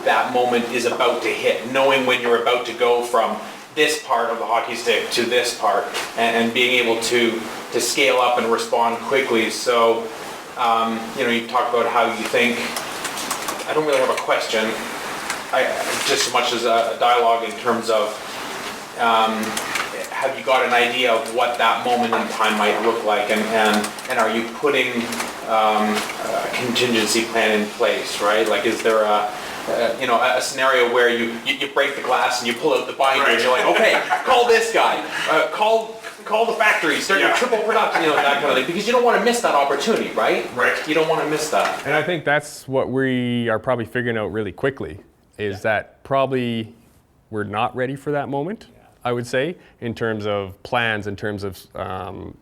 that moment is about to hit, knowing when you're about to go from this part of the hockey stick to this part, and being able to scale up and respond quickly. So, you know, you talk about how you think. I don't really have a question. Just so much as a dialogue in terms of, have you got an idea of what that moment in time might look like, and are you putting a contingency plan in place, right? Like, is there a scenario where you break the glass and you pull out the binder and you're like, okay, call this guy, call the factory, start your triple production, that kind of thing, because you don't want to miss that opportunity, right? Right. You don't want to miss that. And I think that's what we are probably figuring out really quickly, is that probably we're not ready for that moment, I would say, in terms of plans, in terms of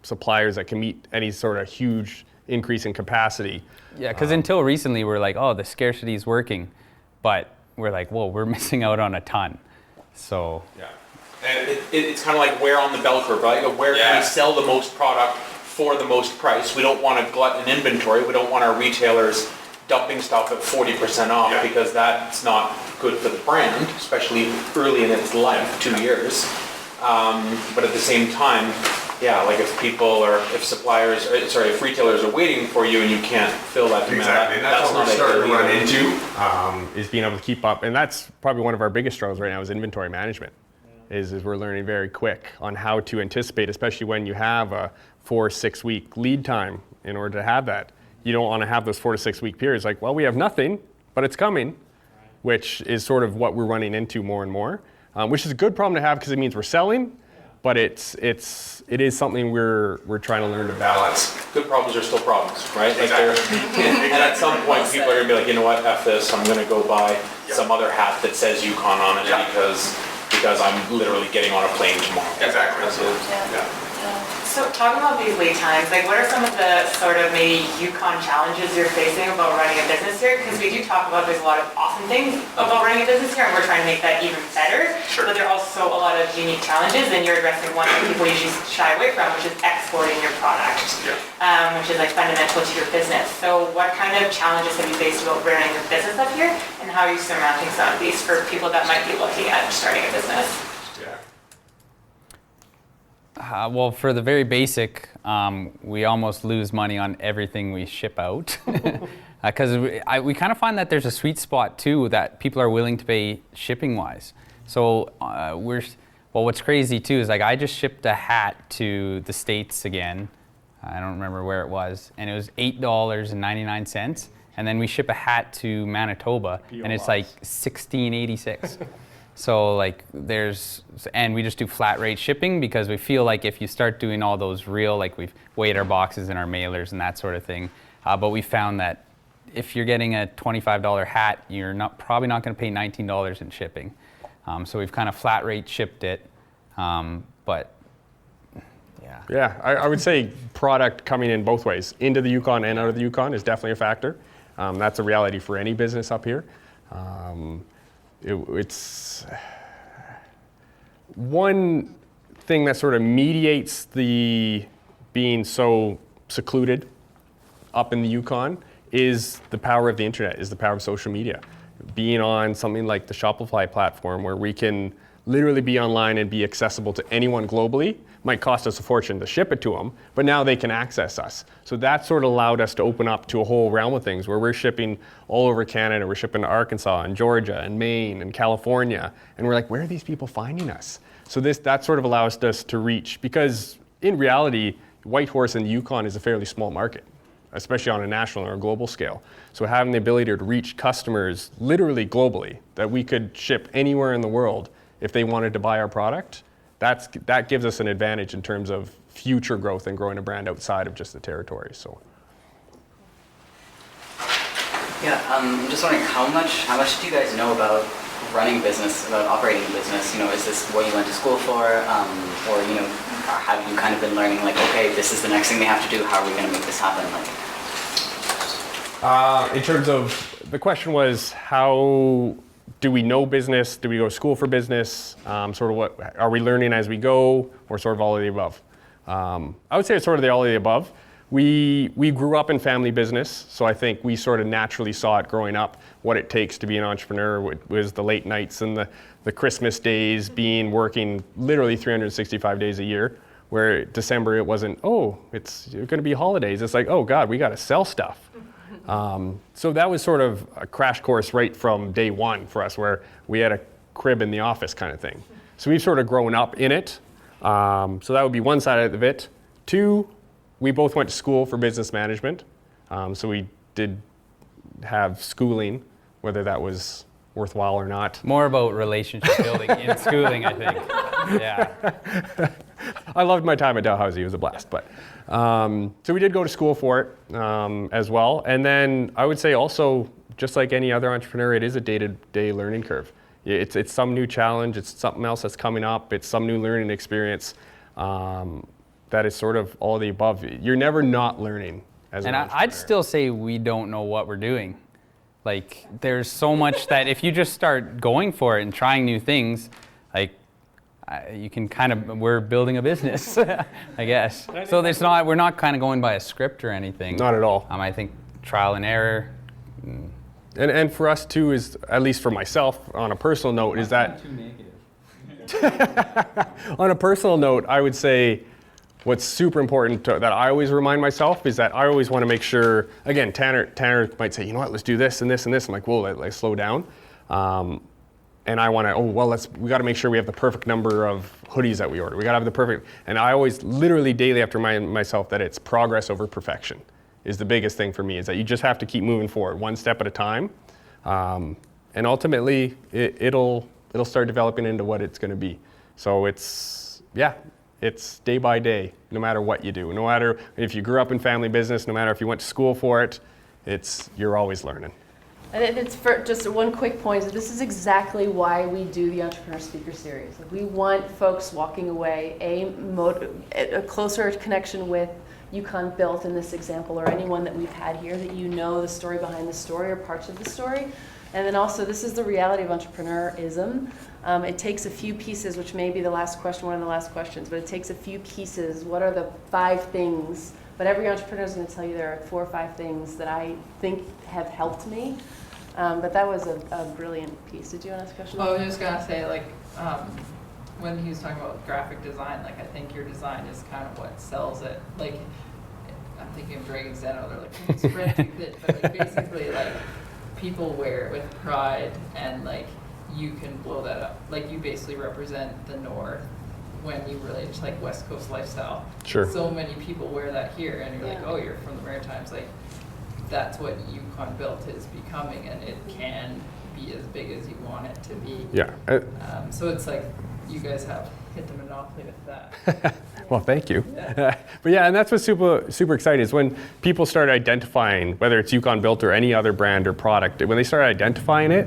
suppliers that can meet any sort of huge increase in capacity. Yeah, because until recently we're like, oh, the scarcity is working, but we're like, whoa, we're missing out on a ton. So. Yeah. And it's kind of like where on the bell curve, right? Where can we sell the most product for the most price? We don't want to glut an inventory. We don't want our retailers dumping stuff at 40% off, because that's not good for the brand, especially early in its life, 2 years. But at the same time, like if retailers are waiting for you and you can't fill that demand, exactly. That's what we're starting to run into, is being able to keep up. And that's probably one of our biggest struggles right now is inventory management. Is we're learning very quick on how to anticipate, especially when you have a 4 or 6 week lead time in order to have that. You don't want to have those 4 to 6 week periods like, well, we have nothing, but it's coming, which is sort of what we're running into more and more, which is a good problem to have because it means we're selling, but it is something we're trying to learn to balance. Good problems are still problems, right? Like and at some point people are going to be like, you know what, F this, I'm going to go buy some other hat that says Yukon on it because because I'm literally getting on a plane tomorrow. Exactly. Absolutely. Yeah. So talking about these wait times, like what are some of the sort of maybe Yukon challenges you're facing about running a business here? Because we do talk about there's a lot of awesome things about running a business here and we're trying to make that even better. Sure. But there are also a lot of unique challenges and you're addressing one that people usually shy away from, which is exporting your product, which is like fundamental to your business. So what kind of challenges have you faced about running a business up here and how are you surmounting some of these for people that might be looking at starting a business? Well, for the very basic, we almost lose money on everything we ship out. Because we kind of find that there's a sweet spot too that people are willing to pay shipping wise. So what's crazy too is like I just shipped a hat to the States again. I don't remember where it was, and it was $8.99. And then we ship a hat to Manitoba, and it's like $16.86. So like and we just do flat rate shipping because we feel like if you start doing all those real, like we've weighed our boxes and our mailers and that sort of thing, but we found that if you're getting a $25 hat, you're probably not going to pay $19 in shipping. So we've kind of flat rate shipped it, but yeah. Yeah, I would say product coming in both ways, into the Yukon and out of the Yukon is definitely a factor. That's a reality for any business up here. It's one thing that sort of mediates the being so secluded up in the Yukon is the power of the internet, is the power of social media. Being on something like the Shopify platform where we can literally be online and be accessible to anyone globally might cost us a fortune to ship it to them, but now they can access us. So that sort of allowed us to open up to a whole realm of things where we're shipping all over Canada. We're shipping to Arkansas and Georgia and Maine and California. And we're like, where are these people finding us? So that sort of allows us to reach, because in reality, Whitehorse and the Yukon is a fairly small market, especially on a national or a global scale. So having the ability to reach customers literally globally, that we could ship anywhere in the world if they wanted to buy our product, that gives us an advantage in terms of future growth and growing a brand outside of just the territory. So. Yeah, I'm just wondering how much do you guys know about running a business, about operating a business? You know, is this what you went to school for, or you know, have you kind of been learning like, okay, this is the next thing they have to do. How are we going to make this happen? Like, in terms of the question was how. Do we know business? Do we go to school for business? Sort of what are we learning as we go, or sort of all of the above? I would say it's sort of all of the above. We grew up in family business, so I think we sort of naturally saw it growing up, what it takes to be an entrepreneur. Was the late nights and the Christmas days, working literally 365 days a year, where December it wasn't, oh, it's going to be holidays. It's like, oh God, we got to sell stuff. So that was sort of a crash course right from day one for us, where we had a crib in the office kind of thing. So we've sort of grown up in it. So that would be one side of it. Two, we both went to school for business management. So we did have schooling, whether that was worthwhile or not. More about relationship building in schooling, I think. Yeah. I loved my time at Dalhousie. It was a blast. But so we did go to school for it as well. And then I would say also, just like any other entrepreneur, it is a day-to-day learning curve. It's some new challenge. It's something else that's coming up. It's some new learning experience. That is sort of all of the above. You're never not learning as an entrepreneur. I'd still say we don't know what we're doing. Like, there's so much that if you just start going for it and trying new things, like, you can we're building a business, I guess. So we're not kind of going by a script or anything. Not at all. I think trial and error. And for us too, is at least for myself, on a personal note, is that too negative. On a personal note, I would say what's super important that I always remind myself is that I always want to make sure, again, Tanner might say, you know what, let's do this and this and this. I'm like, whoa, let's slow down. And I want to, we got to make sure we have the perfect number of hoodies that we order. We got to have the perfect, and I always literally daily have to remind myself that it's progress over perfection is the biggest thing for me, is that you just have to keep moving forward one step at a time. And ultimately it'll start developing into what it's going to be. So it's day by day, no matter what you do. No matter if you grew up in family business, no matter if you went to school for it, you're always learning. And it's for just one quick point. This is exactly why we do the Entrepreneur Speaker Series. We want folks walking away a closer connection with Yukon Built in this example, or anyone that we've had here, that you know the story behind the story or parts of the story. And then also, this is the reality of entrepreneurism. It takes a few pieces, which may be the last question, one of the last questions, but it takes a few pieces. What are the 5 things? But every entrepreneur is going to tell you there are 4 or 5 things that I think have helped me. But that was a brilliant piece. Did you want to ask a question? Well, I was just going to say, like, when he was talking about graphic design, like, I think your design is kind of what sells it. Like, I'm thinking of Dragon's Den, they're like, spread too thin, but like, basically, like, people wear it with pride, and like, you can blow that up. Like, you basically represent the North when you really just like West Coast lifestyle. Sure. So many people wear that here, and you're like, oh, you're from the Maritimes. Like, that's what Yukon Built is becoming, and it can be as big as you want it to be. Yeah. So it's like you guys have hit the monopoly with that. Well, thank you. Yeah. But yeah, and that's what's super exciting is when people start identifying, whether it's Yukon Built or any other brand or product, when they start identifying it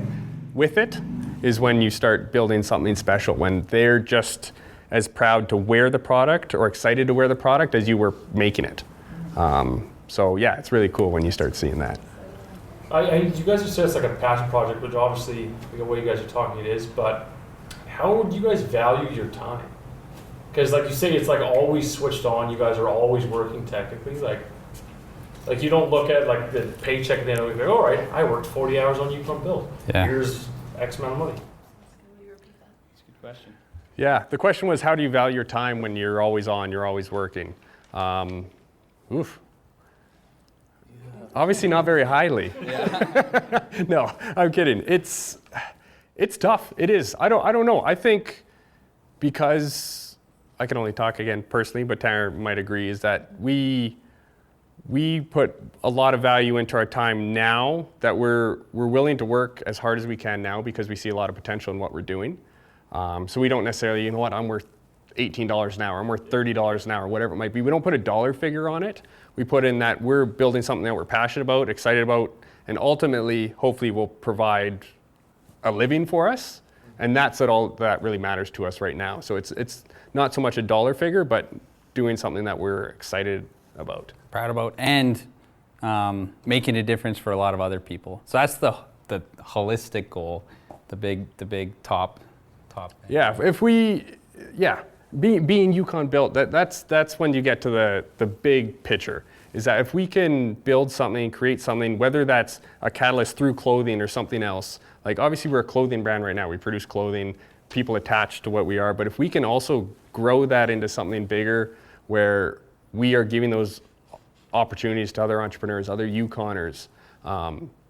with it, is when you start building something special, when they're just as proud to wear the product or excited to wear the product as you were making it. So yeah, it's really cool when you start seeing that. You guys just said it's like a passion project, which obviously, the way you guys are talking it is, but how do you guys value your time? Because like you say, it's like always switched on, you guys are always working technically, like you don't look at like the paycheck at the end of the week, all right, I worked 40 hours on Yukon Built. Yeah. Here's X amount of money. That's a good question. Yeah, the question was, how do you value your time when you're always on, you're always working? Oof. Obviously not very highly. Yeah. No, I'm kidding. It's tough. It is. I don't know. I think because I can only talk again personally, but Tanner might agree, is that we put a lot of value into our time now, that we're willing to work as hard as we can now because we see a lot of potential in what we're doing. So we don't necessarily, you know what, I'm worth $18 an hour, I'm worth $30 an hour, whatever it might be. We don't put a dollar figure on it. We put in that we're building something that we're passionate about, excited about, and ultimately, hopefully, will provide a living for us. And that's all that really matters to us right now. So it's not so much a dollar figure, but doing something that we're excited about. Proud about, and making a difference for a lot of other people. So that's the holistic goal, the big top. Yeah, being Yukon Built, that's when you get to the big picture. Is that if we can build something, create something, whether that's a catalyst through clothing or something else. Like obviously we're a clothing brand right now. We produce clothing, people attached to what we are. But if we can also grow that into something bigger, where we are giving those opportunities to other entrepreneurs, other Yukoners,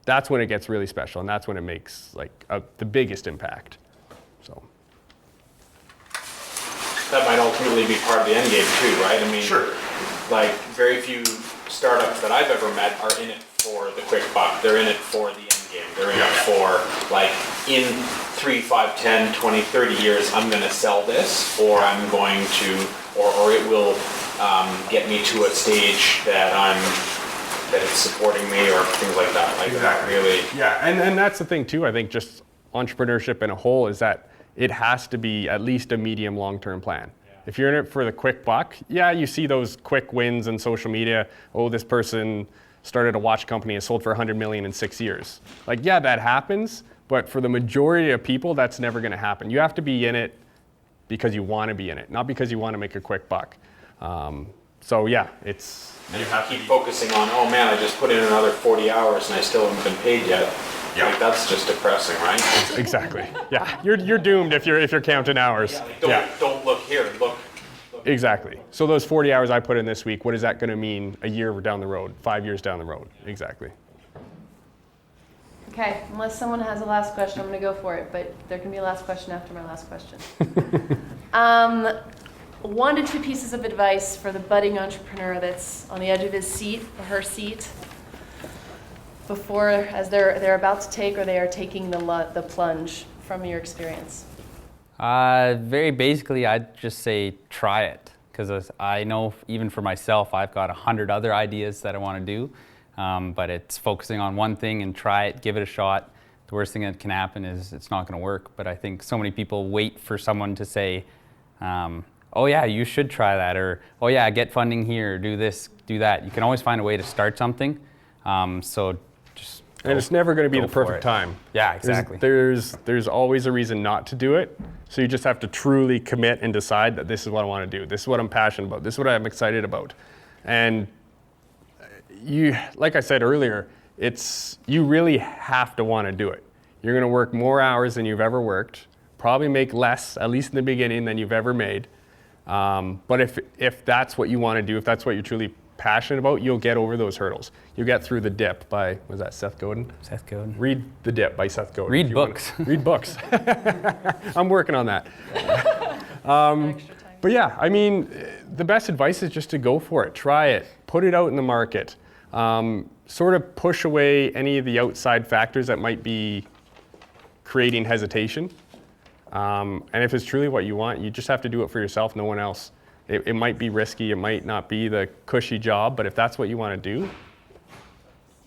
that's when it gets really special, and that's when it makes like the biggest impact. So. That might ultimately be part of the end game too, right? I mean, sure. Like very few startups that I've ever met are in it for the quick buck. They're in it for the end game. They're in it for like in 3, 5, 10, 20, 30 years, I'm going to sell this, or I'm going to, or it will get me to a stage that it's supporting me, or things like that. Like exactly. Really. Yeah, and that's the thing too. I think just entrepreneurship in a whole is that it has to be at least a medium long-term plan. Yeah. If you're in it for the quick buck, yeah, you see those quick wins in social media. Oh, this person started a watch company and sold for $100 million in 6 years. Like, yeah, that happens, but for the majority of people, that's never going to happen. You have to be in it because you want to be in it, not because you want to make a quick buck. So yeah, it's... And you have to keep focusing on, oh man, I just put in another 40 hours and I still haven't been paid yet. Yeah. Like, that's just depressing, right? Exactly. Yeah, you're doomed if you're counting hours. Yeah, like don't look here, look. Exactly. So those 40 hours I put in this week, what is that going to mean a year down the road, 5 years down the road? Exactly. Okay, unless someone has a last question, I'm going to go for it, but there can be a last question after my last question. 1 to 2 pieces of advice for the budding entrepreneur that's on the edge of his seat or her seat before, as they're about to take or they are taking the plunge, from your experience. Very basically, I'd just say try it, because I know even for myself, I've got 100 other ideas that I want to do, but it's focusing on one thing and try it, give it a shot. The worst thing that can happen is it's not going to work. But I think so many people wait for someone to say, oh yeah, you should try that, or oh yeah, get funding here, do this, do that. You can always find a way to start something. So just and it's never going to be the perfect time. Yeah, exactly. There's always a reason not to do it. So you just have to truly commit and decide that this is what I want to do. This is what I'm passionate about. This is what I'm excited about. And you, like I said earlier, you really have to want to do it. You're going to work more hours than you've ever worked, probably make less, at least in the beginning, than you've ever made. But if that's what you want to do, if that's what you're truly passionate about, you'll get over those hurdles. You'll get through The Dip by, was that Seth Godin? Seth Godin. Read The Dip by Seth Godin. Read books. Read books. I'm working on that. But yeah, I mean, the best advice is just to go for it. Try it. Put it out in the market. Sort of push away any of the outside factors that might be creating hesitation. And if it's truly what you want, you just have to do it for yourself, no one else. It might be risky, it might not be the cushy job, but if that's what you want to do,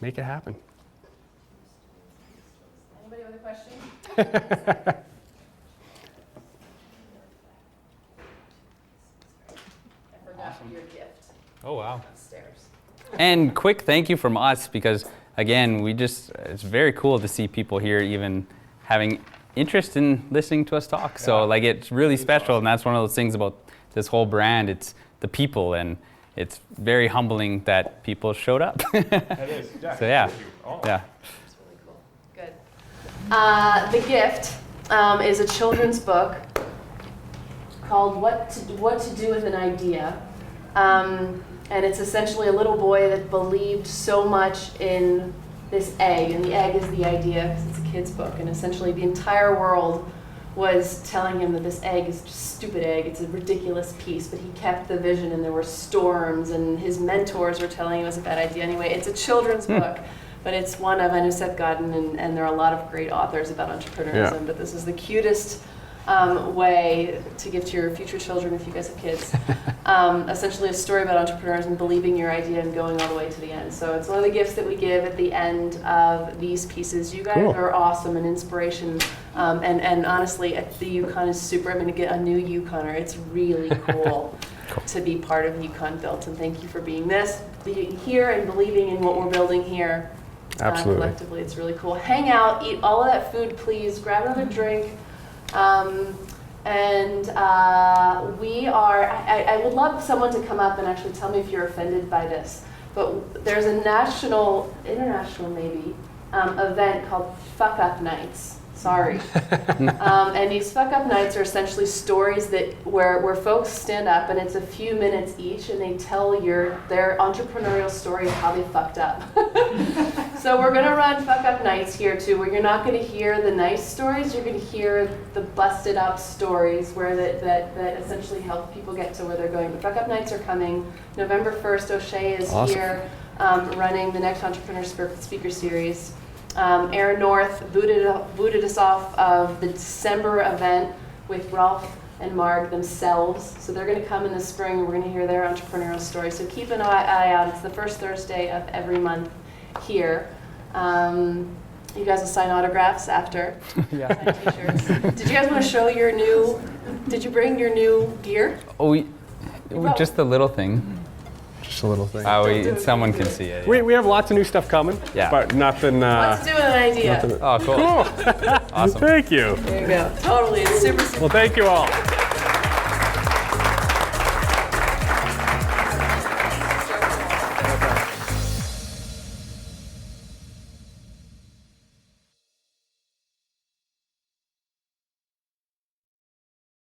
make it happen. Anybody with a question? I forgot your gift. Oh wow. Upstairs. And quick thank you from us, because again, it's very cool to see people here even having interest in listening to us talk. So like, it's really special, and that's one of those things about this whole brand. It's the people, and it's very humbling that people showed up. That is. Yeah. So yeah, Oh. yeah. That's really cool. Good. The gift is a children's book called What to Do with an Idea. And it's essentially a little boy that believed so much in this egg, and the egg is the idea, because it's a kid's book, and essentially the entire world was telling him that this egg is just a stupid egg, it's a ridiculous piece, but he kept the vision, and there were storms, and his mentors were telling him it was a bad idea. Anyway, it's a children's book, but it's one of, I know Seth Godin, and there are a lot of great authors about entrepreneurship, but this is the cutest way to give to your future children if you guys have kids. Essentially a story about entrepreneurs and believing your idea and going all the way to the end. So it's one of the gifts that we give at the end of these pieces. You guys are awesome and inspiration. And honestly, the Yukon is super. I'm going to get a new Yukoner. It's really cool to be part of Yukon Built. And thank you for being here and believing in what we're building here. Absolutely. Collectively, it's really cool. Hang out, eat all of that food, please. Grab another drink. I would love someone to come up and actually tell me if you're offended by this, but there's a international maybe, event called Fuck Up Nights. Sorry. And these Fuck Up Nights are essentially stories where folks stand up, and it's a few minutes each, and they tell their entrepreneurial story of how they fucked up. So we're going to run Fuck Up Nights here too, where you're not going to hear the nice stories, you're going to hear the busted up stories where that essentially help people get to where they're going. But Fuck Up Nights are coming November 1st. O'Shea is here running the next Entrepreneur Speaker Series. Aaron North booted us off of the December event with Rolf and Marg themselves. So they're going to come in the spring, and we're going to hear their entrepreneurial story. So keep an eye out. It's the first Thursday of every month here. You guys will sign autographs after. Yeah. Sign t-shirts. Did you guys want to show your new? Did you bring your new gear? Oh, just the little thing. Just a little thing. Someone can see it. We have lots of new stuff coming. Yeah. But nothing. Let's do an idea. Oh, cool. Cool. Awesome. Thank you. There you go. Totally. It's super. Well, thank you all.